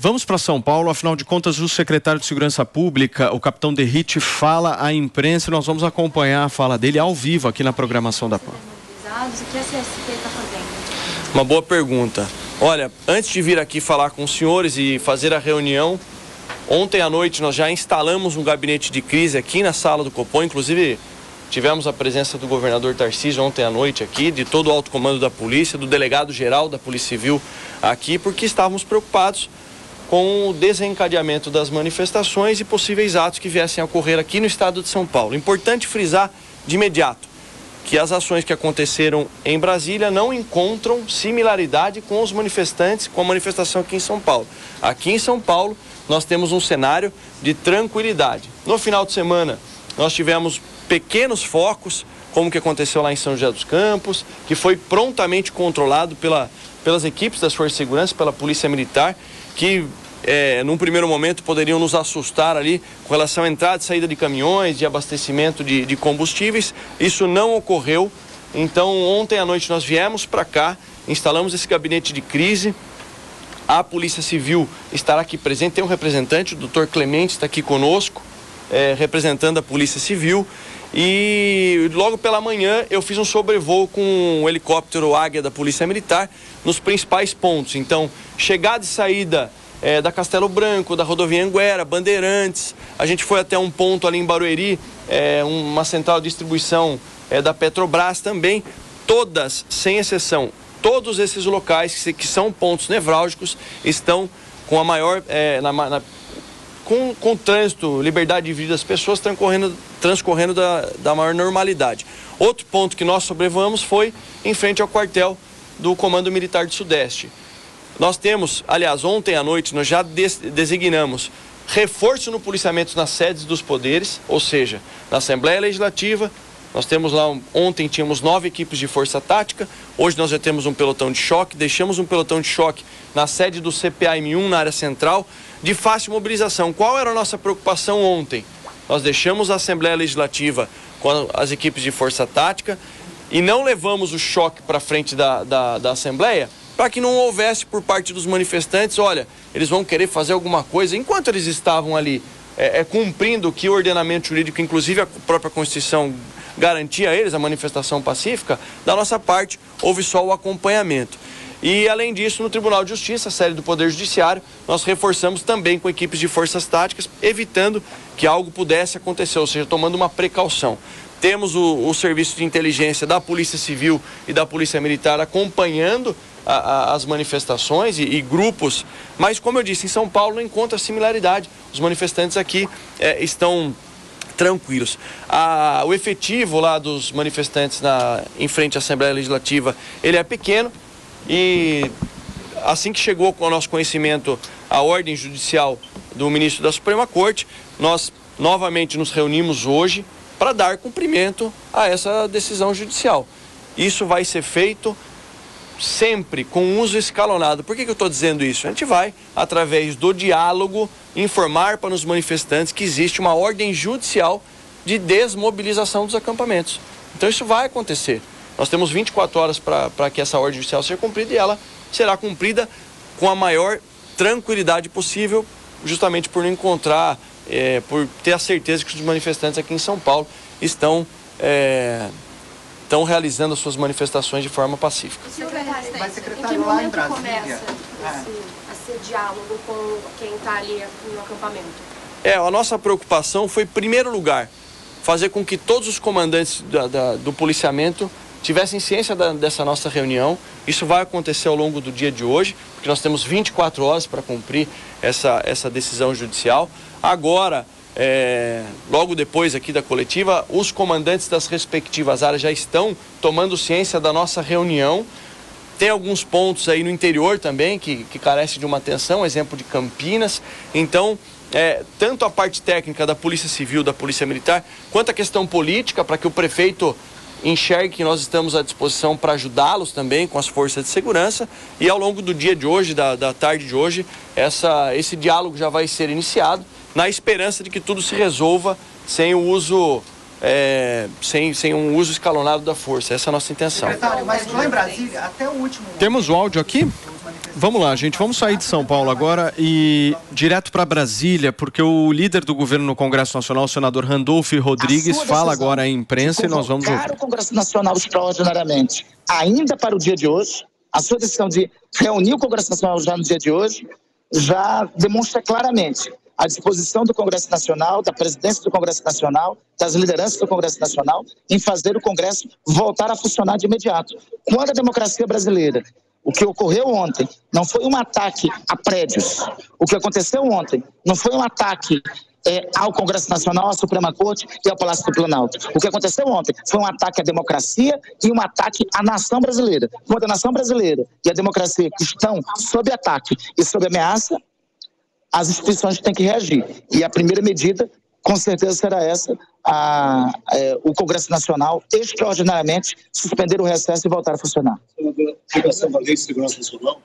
Vamos para São Paulo, afinal de contas o secretário de Segurança Pública, o capitão Derrite, fala à imprensa e nós vamos acompanhar a fala dele ao vivo aqui na programação da PAN. O que a CSP está fazendo? Uma boa pergunta. Olha, antes de vir aqui falar com os senhores e fazer a reunião, ontem à noite nós já instalamos um gabinete de crise aqui na sala do Copom, inclusive tivemos a presença do governador Tarcísio ontem à noite aqui, de todo o alto comando da polícia, do delegado-geral da Polícia Civil aqui, porque estávamos preocupados com o desencadeamento das manifestações e possíveis atos que viessem a ocorrer aqui no estado de São Paulo. Importante frisar de imediato que as ações que aconteceram em Brasília não encontram similaridade com os manifestantes, com a manifestação aqui em São Paulo. Aqui em São Paulo nós temos um cenário de tranquilidade. No final de semana nós tivemos pequenos focos, como o que aconteceu lá em São José dos Campos, que foi prontamente controlado pelas equipes das Forças de Segurança, pela Polícia Militar, que num primeiro momento poderiam nos assustar ali com relação à entrada e saída de caminhões, de abastecimento de combustíveis. Isso não ocorreu. Então ontem à noite nós viemos para cá, instalamos esse gabinete de crise. A Polícia Civil estará aqui presente, tem um representante, o Dr. Clemente está aqui conosco, representando a Polícia Civil. E logo pela manhã eu fiz um sobrevoo com o helicóptero Águia da Polícia Militar nos principais pontos. Então, chegada e saída da Castelo Branco, da rodovia Anguera, Bandeirantes. A gente foi até um ponto ali em Barueri, uma central de distribuição da Petrobras também. Todas, sem exceção, todos esses locais que são pontos nevrálgicos estão com a maior... Com trânsito, liberdade de vida das pessoas transcorrendo da maior normalidade. Outro ponto que nós sobrevoamos foi em frente ao quartel do Comando Militar do Sudeste. Nós temos, aliás, ontem à noite nós já designamos reforço no policiamento nas sedes dos poderes, ou seja, na Assembleia Legislativa. Nós temos lá, ontem tínhamos 9 equipes de força tática, hoje nós já temos um pelotão de choque, deixamos um pelotão de choque na sede do CPAM1, na área central, de fácil mobilização. Qual era a nossa preocupação ontem? Nós deixamos a Assembleia Legislativa com as equipes de força tática e não levamos o choque para frente da Assembleia para que não houvesse por parte dos manifestantes, olha, eles vão querer fazer alguma coisa, enquanto eles estavam ali cumprindo o que o ordenamento jurídico, inclusive a própria Constituição, garantia a eles, a manifestação pacífica. Da nossa parte, houve só o acompanhamento. E, além disso, no Tribunal de Justiça, a sede do Poder Judiciário, nós reforçamos também com equipes de forças táticas, evitando que algo pudesse acontecer, ou seja, tomando uma precaução. Temos o serviço de inteligência da Polícia Civil e da Polícia Militar acompanhando as manifestações e grupos, mas, como eu disse, em São Paulo não encontra similaridade. Os manifestantes aqui estão tranquilos. O efetivo lá dos manifestantes em frente à Assembleia Legislativa, ele é pequeno. E assim que chegou ao nosso conhecimento a ordem judicial do ministro da Suprema Corte, nós novamente nos reunimos hoje para dar cumprimento a essa decisão judicial. Isso vai ser feito sempre com uso escalonado. Por que eu estou dizendo isso? A gente vai, através do diálogo, informar para os manifestantes que existe uma ordem judicial de desmobilização dos acampamentos. Então isso vai acontecer. Nós temos 24 horas para que essa ordem judicial seja cumprida e ela será cumprida com a maior tranquilidade possível, justamente por não encontrar, por ter a certeza que os manifestantes aqui em São Paulo estão realizando as suas manifestações de forma pacífica. Mas, secretário, em que momento começa esse diálogo com quem está ali no acampamento? A nossa preocupação foi, em primeiro lugar, fazer com que todos os comandantes do policiamento tivessem ciência dessa nossa reunião. Isso vai acontecer ao longo do dia de hoje, porque nós temos 24 horas para cumprir essa decisão judicial. Agora, logo depois aqui da coletiva, os comandantes das respectivas áreas já estão tomando ciência da nossa reunião. Tem alguns pontos aí no interior também que carecem de uma atenção, exemplo de Campinas. Então, tanto a parte técnica da Polícia Civil, da Polícia Militar, quanto a questão política, para que o prefeito enxergue que nós estamos à disposição para ajudá-los também com as forças de segurança. E ao longo do dia de hoje, da tarde de hoje, esse diálogo já vai ser iniciado, na esperança de que tudo se resolva sem o uso, sem um uso escalonado da força. Essa é a nossa intenção. Secretário, mas lá em Brasília, até o último... Temos o áudio aqui? Os manifestantes Vamos lá, gente. Vamos sair de São Paulo agora e direto para Brasília, porque o líder do governo no Congresso Nacional, o senador Randolph Rodrigues, fala agora à imprensa e nós vamos ouvir. O Congresso Nacional extraordinariamente, ainda para o dia de hoje, a sua decisão de reunir o Congresso Nacional já no dia de hoje, já demonstra claramente a disposição do Congresso Nacional, da presidência do Congresso Nacional, das lideranças do Congresso Nacional, em fazer o Congresso voltar a funcionar de imediato. Quando a democracia brasileira, o que ocorreu ontem, não foi um ataque a prédios. O que aconteceu ontem não foi um ataque ao Congresso Nacional, à Suprema Corte e ao Palácio do Planalto. O que aconteceu ontem foi um ataque à democracia e um ataque à nação brasileira. Quando a nação brasileira e a democracia estão sob ataque e sob ameaça, as instituições têm que reagir. E a primeira medida, com certeza, será essa, o Congresso Nacional, extraordinariamente, suspender o recesso e voltar a funcionar. A aplicação da Lei de Segurança Nacional?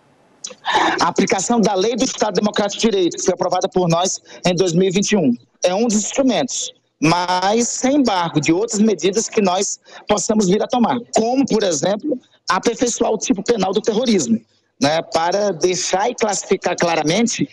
A aplicação da Lei do Estado Democrático de Direito, que foi aprovada por nós em 2021, é um dos instrumentos, mas sem embargo de outras medidas que nós possamos vir a tomar, como, por exemplo, aperfeiçoar o tipo penal do terrorismo, né, para deixar e classificar claramente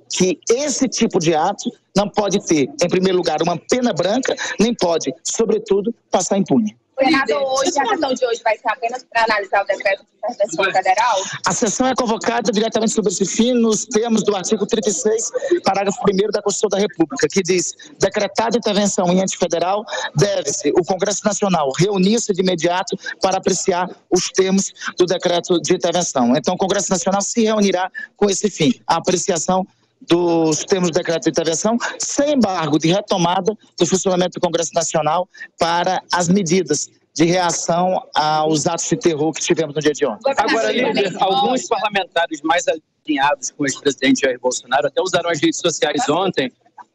que esse tipo de ato não pode ter, em primeiro lugar, uma pena branca, nem pode, sobretudo, passar impune. Senador, hoje, a sessão de hoje vai ser apenas para analisar o decreto de intervenção federal? A sessão é convocada diretamente sobre esse fim nos termos do artigo 36, parágrafo 1º da Constituição da República, que diz: decretada intervenção em ente federal, deve-se o Congresso Nacional reunir-se de imediato para apreciar os termos do decreto de intervenção. Então, o Congresso Nacional se reunirá com esse fim, a apreciação dos termos do decreto de intervenção, sem embargo de retomada do funcionamento do Congresso Nacional para as medidas de reação aos atos de terror que tivemos no dia de ontem. Agora, líder, alguns parlamentares mais alinhados com o ex-presidente Jair Bolsonaro até usaram as redes sociais ontem,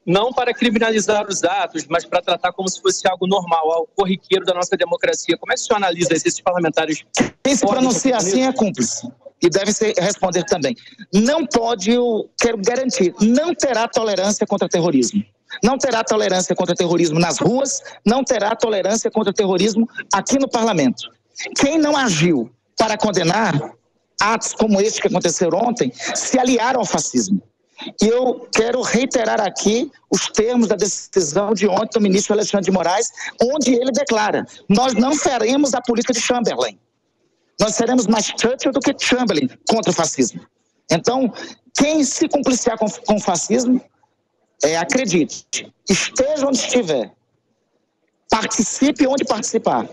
não para criminalizar os atos, mas para tratar como se fosse algo normal, algo corriqueiro da nossa democracia. Como é que o senhor analisa esses parlamentares? Quem se pronuncia assim é cúmplice. E deve responder também. Não pode, eu quero garantir, não terá tolerância contra terrorismo. Não terá tolerância contra terrorismo nas ruas, não terá tolerância contra terrorismo aqui no parlamento. Quem não agiu para condenar atos como este que aconteceram ontem, se aliaram ao fascismo. E eu quero reiterar aqui os termos da decisão de ontem do ministro Alexandre de Moraes, onde ele declara: nós não faremos a política de Chamberlain. Nós seremos mais Churchill do que Chamberlain contra o fascismo. Então, quem se compliciar com o fascismo, acredite, esteja onde estiver, participe onde participar,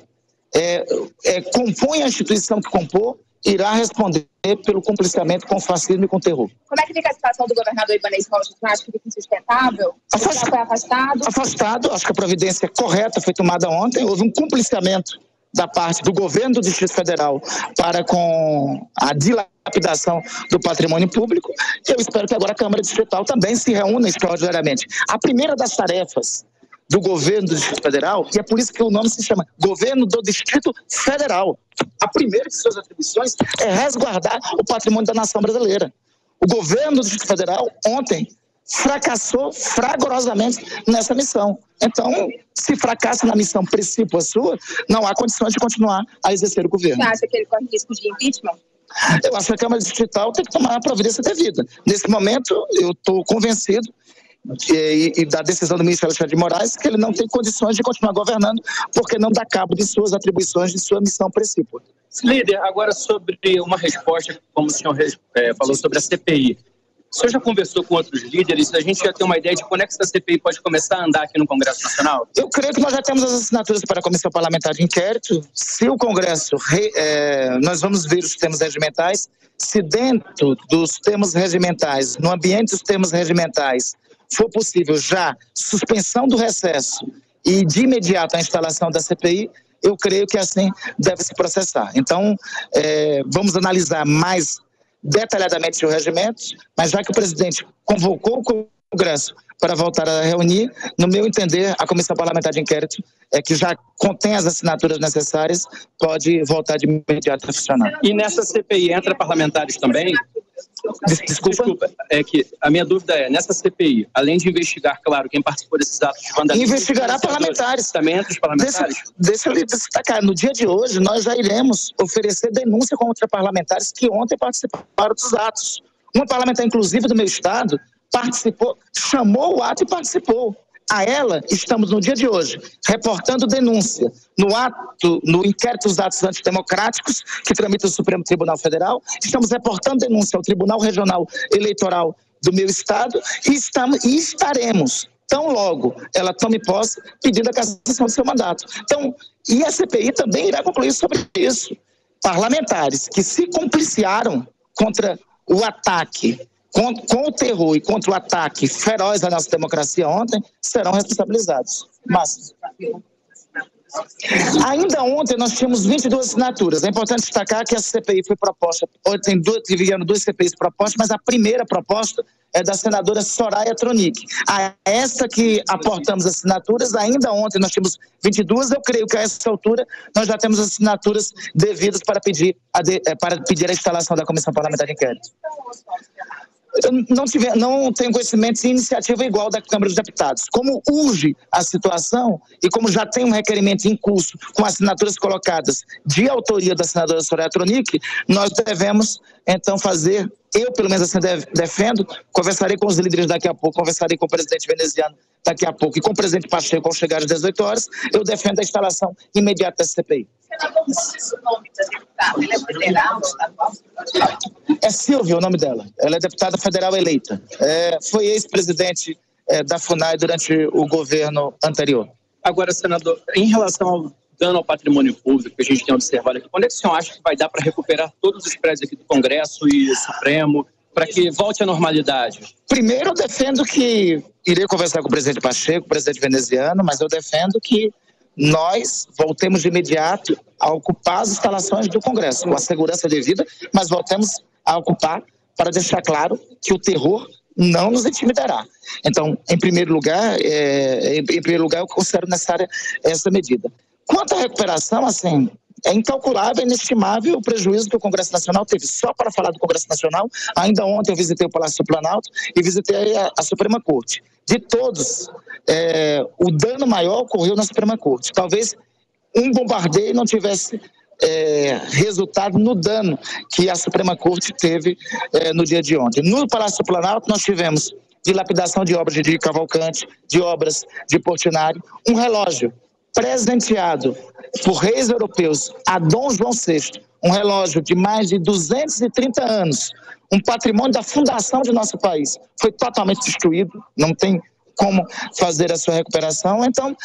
compõe a instituição que compor, irá responder pelo compliciamento com o fascismo e com o terror. Como é que fica a situação do governador Ibanez Rocha? Você acha que fica insustentável? Ele já foi afastado? Afastado, acho que a providência correta foi tomada ontem, houve um compliciamento da parte do governo do Distrito Federal para com a dilapidação do patrimônio público, e eu espero que agora a Câmara Distrital também se reúna extraordinariamente. A primeira das tarefas do governo do Distrito Federal, e é por isso que o nome se chama Governo do Distrito Federal, a primeira de suas atribuições é resguardar o patrimônio da nação brasileira. O governo do Distrito Federal, ontem, fracassou fragorosamente nessa missão. Então, se fracassa na missão principal sua, não há condições de continuar a exercer o governo. Você acha que ele corre risco de impeachment? Eu acho que a Câmara Distrital tem que tomar a providência devida. Nesse momento, eu estou convencido e da decisão do ministro Alexandre de Moraes que ele não tem condições de continuar governando porque não dá cabo de suas atribuições, de sua missão principal. Líder, agora sobre uma resposta, como o senhor falou, sobre a CPI. O senhor já conversou com outros líderes? A gente já tem uma ideia de quando é que essa CPI pode começar a andar aqui no Congresso Nacional? Eu creio que nós já temos as assinaturas para a Comissão Parlamentar de Inquérito. Se o Congresso, nós vamos ver os termos regimentais, se dentro dos termos regimentais, no ambiente dos termos regimentais, for possível já suspensão do recesso e de imediato a instalação da CPI, eu creio que assim deve se processar. Então, vamos analisar mais detalhadamente o regimento, mas já que o presidente convocou o Congresso para voltar a reunir, no meu entender, a Comissão Parlamentar de Inquérito, que já contém as assinaturas necessárias, pode voltar de imediato a funcionar. E nessa CPI entra parlamentares também? Desculpa, é que a minha dúvida é, nessa CPI, além de investigar, claro, quem participou desses atos de vandalismo... Investigará parlamentares. Também entre os parlamentares? Deixa eu lhe destacar, no dia de hoje nós já iremos oferecer denúncia contra parlamentares que ontem participaram dos atos. Uma parlamentar, inclusive, do meu estado, participou, chamou o ato e participou. A ela, estamos no dia de hoje, reportando denúncia no inquérito dos atos antidemocráticos que tramita o Supremo Tribunal Federal, estamos reportando denúncia ao Tribunal Regional Eleitoral do meu estado e estaremos, tão logo ela tome posse, pedindo a cassação do seu mandato. Então, e a CPI também irá concluir sobre isso. Parlamentares que se compliciaram contra o ataque, com o terror e contra o ataque feroz à nossa democracia ontem, serão responsabilizados. Mas ainda ontem nós tínhamos 22 assinaturas. É importante destacar que a CPI foi proposta, hoje vieram 2 CPIs propostas, mas a primeira proposta é da senadora Soraya Tronic. A esta que aportamos assinaturas, ainda ontem nós tínhamos 22, eu creio que a essa altura nós já temos assinaturas devidas para pedir a instalação da Comissão Parlamentar de Inquérito. Eu não tenho conhecimento de iniciativa igual da Câmara dos Deputados. Como urge a situação e como já tem um requerimento em curso com assinaturas colocadas de autoria da senadora Soraya Tronic, nós devemos, então, fazer, eu pelo menos assim defendo, conversarei com os líderes daqui a pouco, conversarei com o presidente veneziano daqui a pouco e com o presidente Pacheco ao chegar às 18 horas, eu defendo a instalação imediata da CPI. Senador, o nome da deputada, ela é federal, estadual? É Silvia o nome dela, ela é deputada federal eleita, foi ex-presidente da FUNAI durante o governo anterior. Agora, senador, em relação ao dano ao patrimônio público que a gente tem observado aqui, quando é que o senhor acha que vai dar para recuperar todos os prédios aqui do Congresso e Supremo, para que volte à normalidade? Primeiro, eu defendo que, irei conversar com o presidente Pacheco, o presidente veneziano, mas eu defendo que nós voltemos de imediato a ocupar as instalações do Congresso, com a segurança devida, mas voltemos a ocupar para deixar claro que o terror não nos intimidará. Então, em primeiro lugar, eu considero necessária essa medida. Quanto à recuperação, assim, é incalculável, inestimável o prejuízo que o Congresso Nacional teve. Só para falar do Congresso Nacional, ainda ontem eu visitei o Palácio do Planalto e visitei a Suprema Corte. De todos, o dano maior ocorreu na Suprema Corte. Talvez um bombardeio não tivesse resultado no dano que a Suprema Corte teve no dia de ontem. No Palácio do Planalto nós tivemos dilapidação de obras de Cavalcante, de obras de Portinari, um relógio presenteado por reis europeus a Dom João VI, um relógio de mais de 230 anos, um patrimônio da fundação de nosso país, foi totalmente destruído, não tem como fazer a sua recuperação. Então,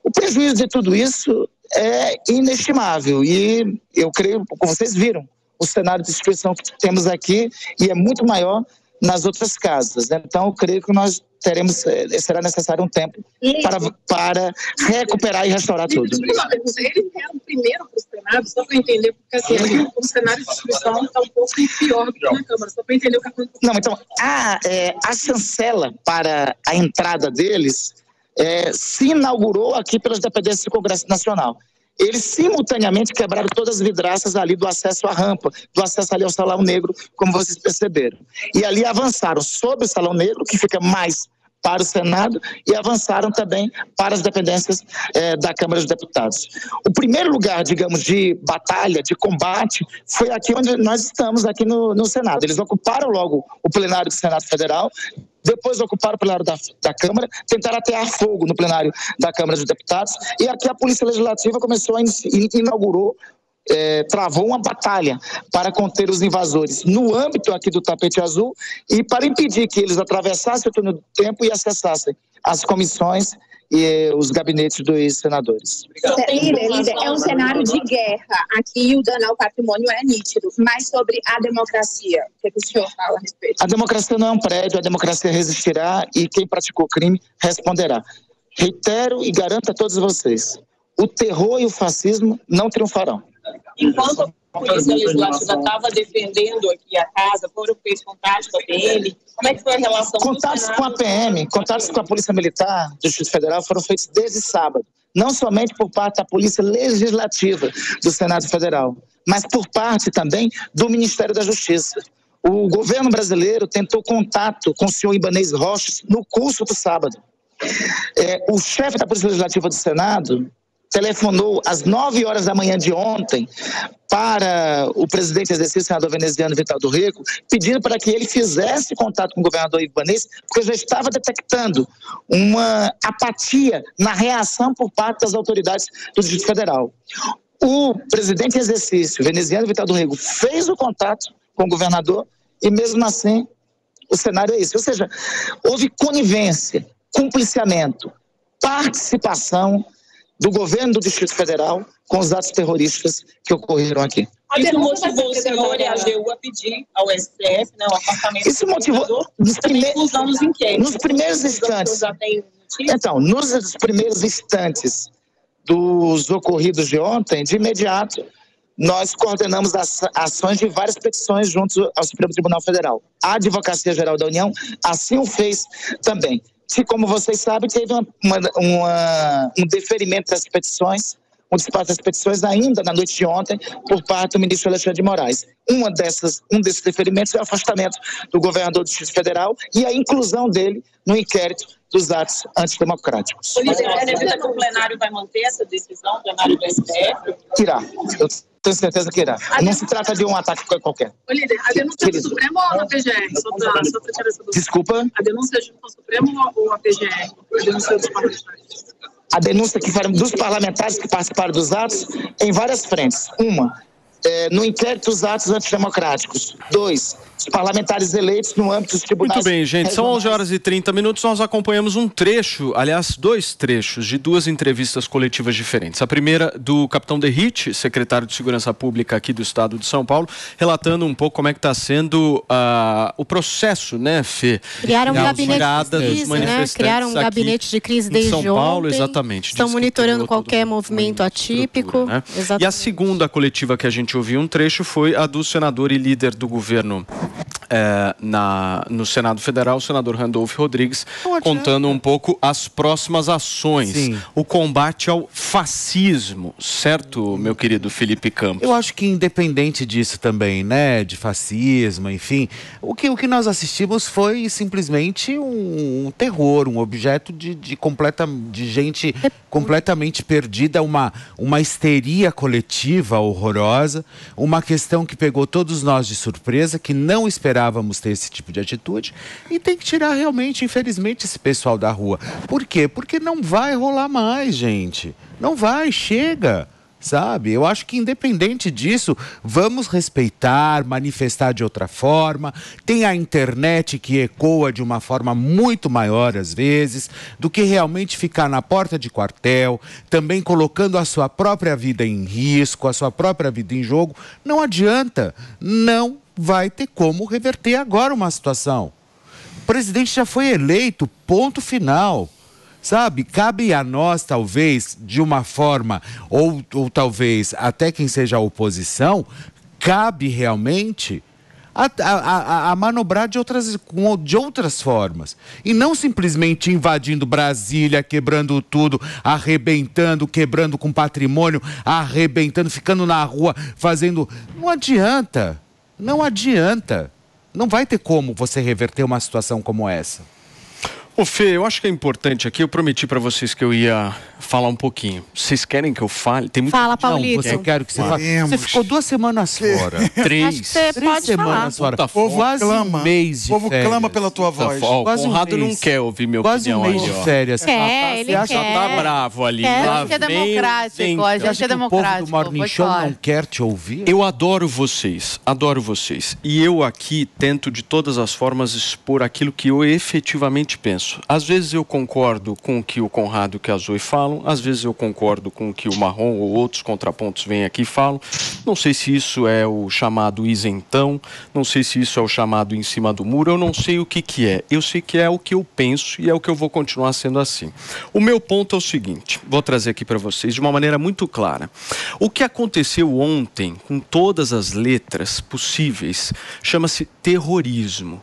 o prejuízo de tudo isso é inestimável e eu creio, como vocês viram, o cenário de destruição que temos aqui e é muito maior nas outras casas. Então, eu creio que nós será necessário um tempo para recuperar e restaurar tudo. Eles vieram primeiro para o Senado, só para entender, porque assim, o cenário de destruição está um pouco pior do que na Câmara, só para entender o que aconteceu. Não, então, a chancela para a entrada deles se inaugurou aqui pelas dependências do Congresso Nacional. Eles simultaneamente quebraram todas as vidraças ali do acesso à rampa, do acesso ali ao Salão Negro, como vocês perceberam. E ali avançaram sobre o Salão Negro, que fica mais para o Senado, e avançaram também para as dependências da Câmara dos Deputados. O primeiro lugar, digamos, de batalha, de combate, foi aqui onde nós estamos, aqui no Senado. Eles ocuparam logo o plenário do Senado Federal, depois ocuparam o plenário da Câmara, tentaram atear fogo no plenário da Câmara dos Deputados, e aqui a Polícia Legislativa inaugurou, travou uma batalha para conter os invasores no âmbito aqui do tapete azul e para impedir que eles atravessassem o túnel do tempo e acessassem as comissões e os gabinetes dos senadores. Líder, é um cenário de guerra. Aqui o dano ao patrimônio é nítido, mas sobre a democracia, o que o senhor fala a respeito? A democracia não é um prédio, a democracia resistirá e quem praticou crime responderá. Reitero e garanto a todos vocês, o terror e o fascismo não triunfarão. Enquanto a Polícia Legislativa estava defendendo aqui a casa, foram feitos contatos com a PM, como é que foi a relação? Contatos com a PM, contatos com a Polícia Militar do Distrito Federal foram feitos desde sábado, não somente por parte da Polícia Legislativa do Senado Federal, mas por parte também do Ministério da Justiça. O governo brasileiro tentou contato com o senhor Ibanez Rocha no curso do sábado. O chefe da Polícia Legislativa do Senado telefonou às 9 horas da manhã de ontem para o presidente em exercício, senador veneziano Vital do Rego, pedindo para que ele fizesse contato com o governador Ibanez, porque já estava detectando uma apatia na reação por parte das autoridades do Distrito Federal. O presidente em exercício, veneziano Vital do Rego, fez o contato com o governador e mesmo assim o cenário é esse. Ou seja, houve conivência, cumpliciamento, participação do governo do Distrito Federal com os atos terroristas que ocorreram aqui. Isso motivou o senhor e a AGU a pedir ao STF, né, o afastamento Isso motivou nos primeiros instantes. Então, nos primeiros instantes dos ocorridos de ontem, de imediato, nós coordenamos as ações de várias petições junto ao Supremo Tribunal Federal. A Advocacia Geral da União assim o fez também. E como vocês sabem, teve um deferimento das petições, um despacho das petições ainda na noite de ontem por parte do ministro Alexandre de Moraes. Um desses deferimentos é o afastamento do governador do Distrito Federal e a inclusão dele no inquérito dos atos antidemocráticos. O plenário vai manter essa decisão, o plenário do STF? Irá. Eu tenho certeza que irá. Não se trata de um ataque qualquer. Ô, líder, a denúncia do Supremo ou na PGR? Desculpa? A denúncia do Supremo ou a PGR? A denúncia dos parlamentares? A denúncia dos parlamentares que participaram dos atos em várias frentes. Uma, no inquérito dos atos antidemocráticos. 2, os parlamentares eleitos no âmbito dos tribunais. Muito bem, gente. São 11 horas e 30 minutos. Nós acompanhamos um trecho, aliás, 2 trechos de 2 entrevistas coletivas diferentes. A primeira do capitão Derrite, secretário de Segurança Pública aqui do estado de São Paulo, relatando um pouco como é que está sendo o processo, né, Fê? Criaram um gabinete de crise, né? Criaram um gabinete de crise desde São Paulo, ontem. Exatamente. Estão monitorando qualquer movimento atípico. Né? E a segunda coletiva que a gente ouviu um trecho foi a do senador e líder do governo no Senado Federal, o senador Randolfo Rodrigues, contando um pouco as próximas ações. Sim. O combate ao fascismo, certo, meu querido Felipe Campos? Eu acho que independente disso também, né, de fascismo, enfim, o que nós assistimos foi simplesmente um terror, um objeto de gente completamente perdida, uma histeria coletiva horrorosa, uma questão que pegou todos nós de surpresa, que não esperávamos ter esse tipo de atitude, e tem que tirar realmente, infelizmente, esse pessoal da rua. Por quê? Porque não vai rolar mais, gente. Não vai, chega. Sabe? Eu acho que independente disso, vamos respeitar, manifestar de outra forma. Tem a internet que ecoa de uma forma muito maior, às vezes, do que realmente ficar na porta de quartel, também colocando a sua própria vida em risco, a sua própria vida em jogo. Não adianta, não vai ter como reverter agora uma situação. O presidente já foi eleito, ponto final. Sabe, cabe a nós, talvez, de uma forma, ou talvez até quem seja a oposição, cabe realmente a manobrar de outras formas. E não simplesmente invadindo Brasília, quebrando tudo, arrebentando, quebrando com patrimônio, arrebentando, ficando na rua, fazendo... Não adianta, não adianta. Não vai ter como você reverter uma situação como essa. Ô Fê, eu acho que é importante aqui, eu prometi para vocês que eu ia falar um pouquinho. Vocês querem que eu fale? Tem muito... Fala, Paulito. Eu quero que você fale. Você ficou 2 semanas fora. 3. Você pode semanas falar. fora. Quase um mês de férias. O povo clama pela tua voz. O Conrado não quer ouvir minha opinião. Quase um mês de férias. Ele já tá bravo ali. A gente é democrático. A gente é democrático. O povo do Morning Show não quer te ouvir? Eu adoro vocês. E eu aqui tento de todas as formas expor aquilo que eu efetivamente penso. Às vezes eu concordo com o que o Conrado e o que a Zoe falam, às vezes eu concordo com o que o Marrom ou outros contrapontos vêm aqui e falam. Não sei se isso é o chamado isentão, não sei se isso é o chamado em cima do muro, eu não sei o que é. Eu sei que é o que eu penso e é o que eu vou continuar sendo assim. O meu ponto é o seguinte, vou trazer aqui para vocês de uma maneira muito clara. O que aconteceu ontem, com todas as letras possíveis, chama-se terrorismo.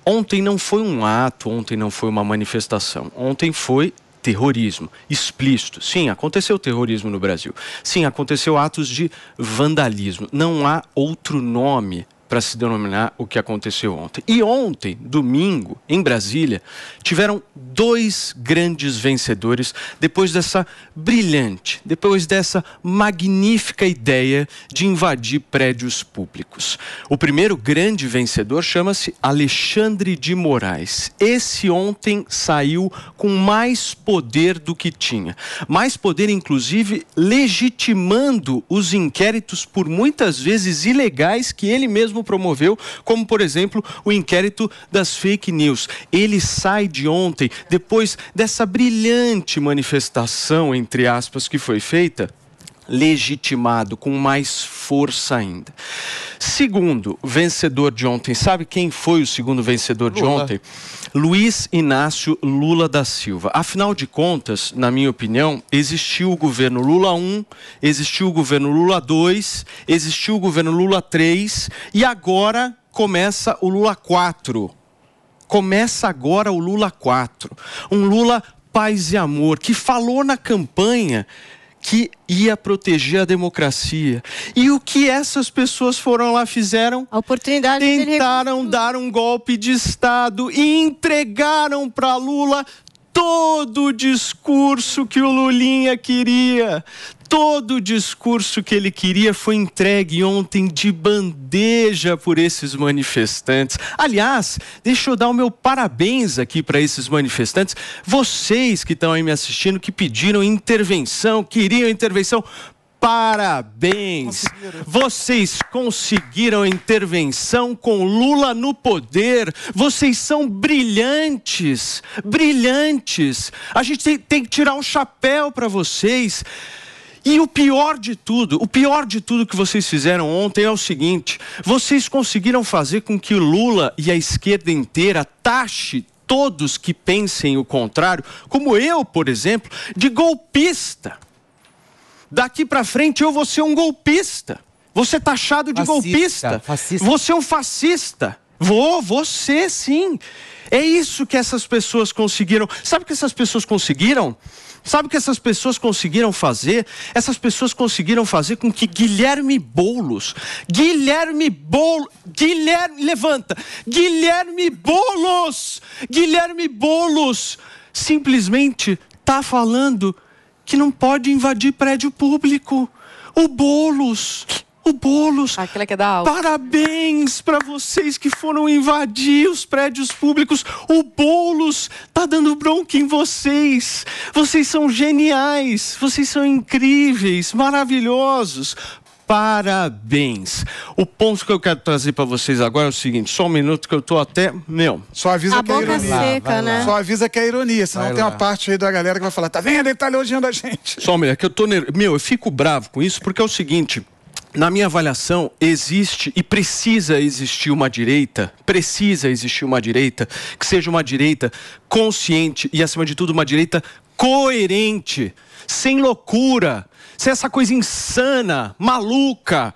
Ontem não foi um ato, ontem não foi uma manifestação, ontem foi terrorismo explícito. Sim, aconteceu terrorismo no Brasil. Sim, aconteceu atos de vandalismo. Não há outro nome para se denominar o que aconteceu ontem. E ontem, domingo, em Brasília, tiveram 2 grandes vencedores depois dessa brilhante, depois dessa magnífica ideia de invadir prédios públicos. O primeiro grande vencedor chama-se Alexandre de Moraes. Esse ontem saiu com mais poder do que tinha. Mais poder, inclusive, legitimando os inquéritos por muitas vezes ilegais que ele mesmo promoveu, como, por exemplo, o inquérito das fake news. Ele sai de ontem, depois dessa brilhante manifestação, entre aspas, que foi feita, legitimado, com mais força ainda. Segundo vencedor de ontem, sabe quem foi o segundo vencedor de ontem? Luiz Inácio Lula da Silva. Afinal de contas, na minha opinião, existiu o governo Lula 1, existiu o governo Lula 2, existiu o governo Lula 3 e agora começa o Lula 4. Começa agora o Lula 4. Um Lula paz e amor, que falou na campanha que ia proteger a democracia. E o que essas pessoas foram lá, fizeram? A oportunidade tentaram dar um golpe de Estado e entregaram para Lula todo o discurso que o Lulinha queria. Todo o discurso que ele queria foi entregue ontem de bandeja por esses manifestantes. Aliás, deixa eu dar o meu parabéns aqui para esses manifestantes. Vocês que estão aí me assistindo, que pediram intervenção, queriam intervenção, parabéns! Vocês conseguiram intervenção com Lula no poder. Vocês são brilhantes, brilhantes. A gente tem que tirar um chapéu para vocês. E o pior de tudo que vocês fizeram ontem é o seguinte: vocês conseguiram fazer com que o Lula e a esquerda inteira taxe todos que pensem o contrário, como eu, por exemplo, de golpista. Daqui para frente eu vou ser um golpista. Vou ser taxado de golpista. Fascista. Vou ser um fascista. Vou ser, sim. É isso que essas pessoas conseguiram. Sabe o que essas pessoas conseguiram? Sabe o que essas pessoas conseguiram fazer? Essas pessoas conseguiram fazer com que Guilherme Boulos, levanta! Guilherme Boulos simplesmente está falando que não pode invadir prédio público. O Boulos. Aquela que é da aula. Parabéns para vocês que foram invadir os prédios públicos. O Boulos tá dando bronca em vocês. Vocês são geniais. Vocês são incríveis, maravilhosos. Parabéns. O ponto que eu quero trazer para vocês agora é o seguinte: só um minuto que eu tô até... Só avisa que é ironia. Seca, né? Só avisa que é ironia, senão tem uma parte aí da galera que vai falar: tá vendo? Ele tá elogiando a gente. Só um minuto, que eu tô... eu fico bravo com isso porque é o seguinte... Na minha avaliação, existe e precisa existir uma direita que seja uma direita consciente e, acima de tudo, uma direita coerente, sem loucura, sem essa coisa insana, maluca.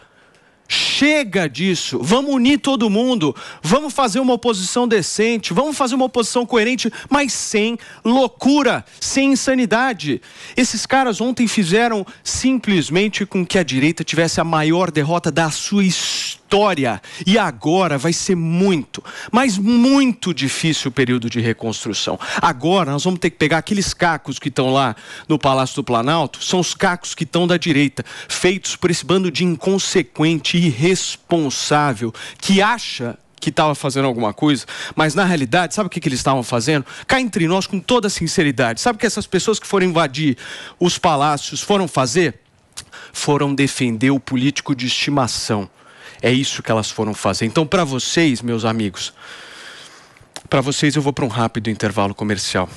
Chega disso, vamos unir todo mundo, vamos fazer uma oposição decente, vamos fazer uma oposição coerente, mas sem loucura, sem insanidade. Esses caras ontem fizeram simplesmente com que a direita tivesse a maior derrota da sua história. E agora vai ser muito, mas muito difícil o período de reconstrução. Agora nós vamos ter que pegar aqueles cacos que estão lá no Palácio do Planalto, são os cacos que estão da direita, feitos por esse bando de inconsequente, irresponsável, que acha que estava fazendo alguma coisa, mas na realidade, sabe o que eles estavam fazendo? Cá entre nós, com toda sinceridade, sabe o que essas pessoas que foram invadir os palácios foram fazer? Foram defender o político de estimação. É isso que elas foram fazer. Então, para vocês, meus amigos, para vocês eu vou para um rápido intervalo comercial.